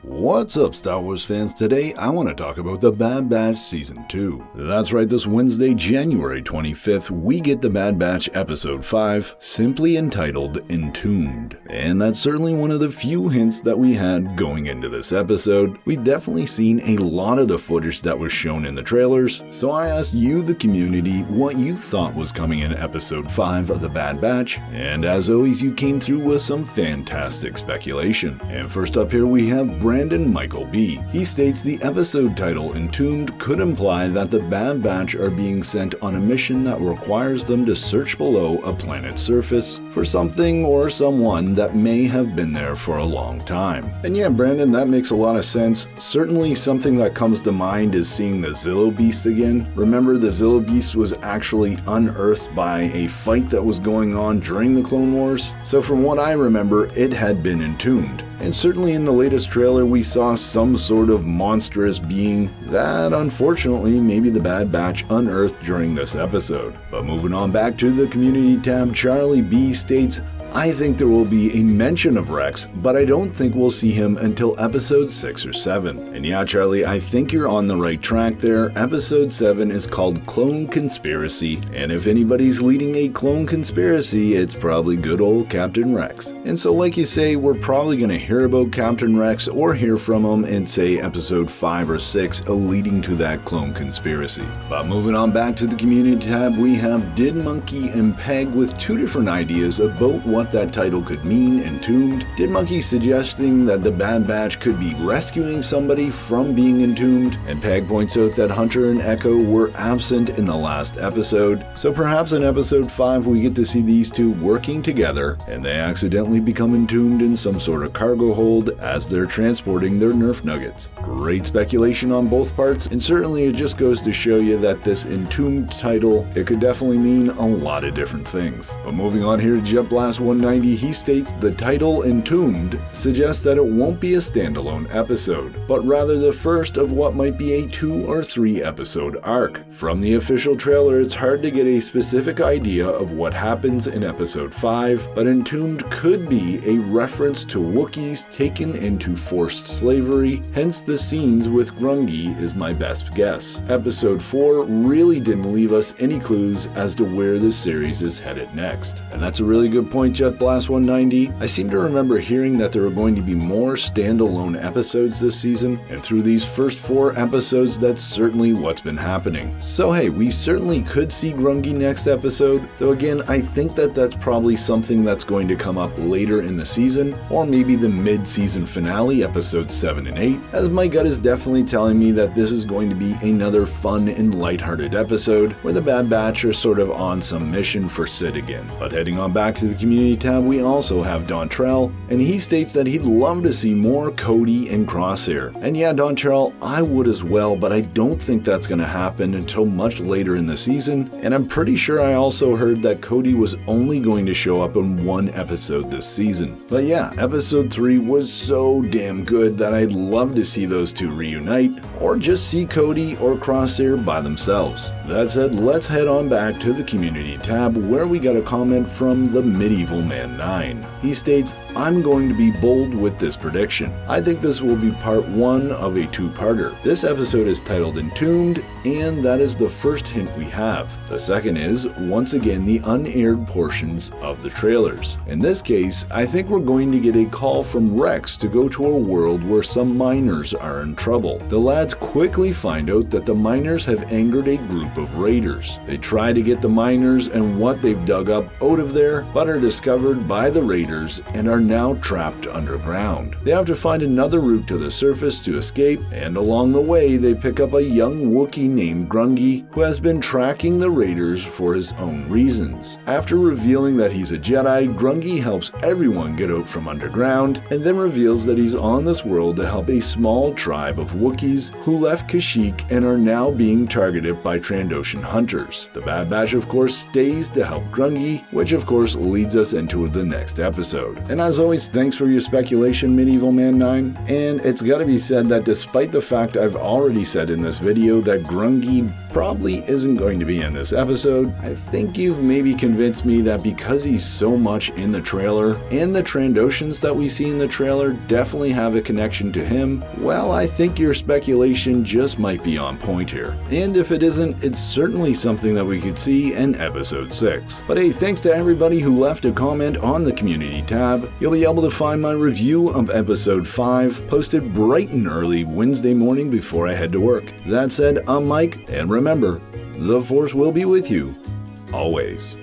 What's up, Star Wars fans? Today, I want to talk about The Bad Batch Season 2. That's right, this Wednesday, January 25th, we get The Bad Batch Episode 5, simply entitled Entombed. And that's certainly one of the few hints that we had going into this episode. We've definitely seen a lot of the footage that was shown in the trailers, so I asked you, the community, what you thought was coming in Episode 5 of The Bad Batch, and as always, you came through with some fantastic speculation. And first up here, we have Brandon Michael B. He states the episode title Entombed could imply that the Bad Batch are being sent on a mission that requires them to search below a planet's surface for something or someone that may have been there for a long time. And yeah, Brandon, that makes a lot of sense. Certainly something that comes to mind is seeing the Zillo Beast again. Remember, the Zillo Beast was actually unearthed by a fight that was going on during the Clone Wars. So from what I remember, it had been entombed. And certainly in the latest trailer, we saw some sort of monstrous being that, unfortunately, maybe the Bad Batch unearthed during this episode. But moving on back to the community tab, Charlie B states, I think there will be a mention of Rex, but I don't think we'll see him until episode 6 or 7. And yeah, Charlie, I think you're on the right track there. Episode 7 is called Clone Conspiracy, and if anybody's leading a clone conspiracy, it's probably good old Captain Rex. And so like you say, we're probably going to hear about Captain Rex or hear from him in, say, episode 5 or 6, leading to that clone conspiracy. But moving on back to the community tab, we have Did Monkey and Peg with two different ideas about what that title could mean, Entombed. Did Monkey suggesting that the Bad Batch could be rescuing somebody from being entombed, and Peg points out that Hunter and Echo were absent in the last episode, so perhaps in episode 5 we get to see these two working together, and they accidentally become entombed in some sort of cargo hold as they're transporting their Nerf nuggets. Great speculation on both parts, and certainly it just goes to show you that this Entombed title, it could definitely mean a lot of different things. But moving on here to Jet Blast 190, he states the title Entombed suggests that it won't be a standalone episode, but rather the first of what might be a 2 or 3 episode arc. From the official trailer, it's hard to get a specific idea of what happens in episode 5, but Entombed could be a reference to Wookiees taken into forced slavery, hence the scenes with Grungy is my best guess. Episode 4 really didn't leave us any clues as to where this series is headed next. And that's a really good point, Jet Blast 190. I seem to remember hearing that there are going to be more standalone episodes this season, and through these first 4 episodes, that's certainly what's been happening. So hey, we certainly could see Grungy next episode, though again, I think that that's probably something that's going to come up later in the season, or maybe the mid-season finale, episodes 7 and 8, as my gut is definitely telling me that this is going to be another fun and lighthearted episode, where the Bad Batch are sort of on some mission for Sid again. But heading on back to the community tab, we also have Dontrell, and he states that he'd love to see more Cody and Crosshair. And yeah, Dontrell, I would as well, but I don't think that's going to happen until much later in the season, and I'm pretty sure I also heard that Cody was only going to show up in 1 episode this season. But yeah, episode 3 was so damn good that I'd love to see those two reunite, or just see Cody or Crosshair by themselves. That said, let's head on back to the community tab, where we got a comment from the Medieval Man 9. He states, I'm going to be bold with this prediction. I think this will be part 1 of a 2-parter. This episode is titled Entombed, and that is the first hint we have. The second is, once again, the unaired portions of the trailers. In this case, I think we're going to get a call from Rex to go to a world where some miners are in trouble. The lads quickly find out that the miners have angered a group of raiders. They try to get the miners and what they've dug up out of there, but are discovered by the raiders and are now trapped underground. They have to find another route to the surface to escape, and along the way they pick up a young Wookiee named Grungy, who has been tracking the raiders for his own reasons. After revealing that he's a Jedi, Grungy helps everyone get out from underground, and then reveals that he's on this world to help a small tribe of Wookiees who left Kashyyyk and are now being targeted by Trandoshan hunters. The Bad Batch of course stays to help Grungy, which of course leads us us into the next episode. And as always, thanks for your speculation, Medieval Man 9. And it's gotta be said that despite the fact I've already said in this video that Grungy probably isn't going to be in this episode, I think you've maybe convinced me that because he's so much in the trailer, and the Trandoshans that we see in the trailer definitely have a connection to him, well, I think your speculation just might be on point here. And if it isn't, it's certainly something that we could see in episode 6. But hey, thanks to everybody who left a comment on the community tab. You'll be able to find my review of episode 5 posted bright and early Wednesday morning before I head to work. That said, I'm Mike, and remember, the Force will be with you always.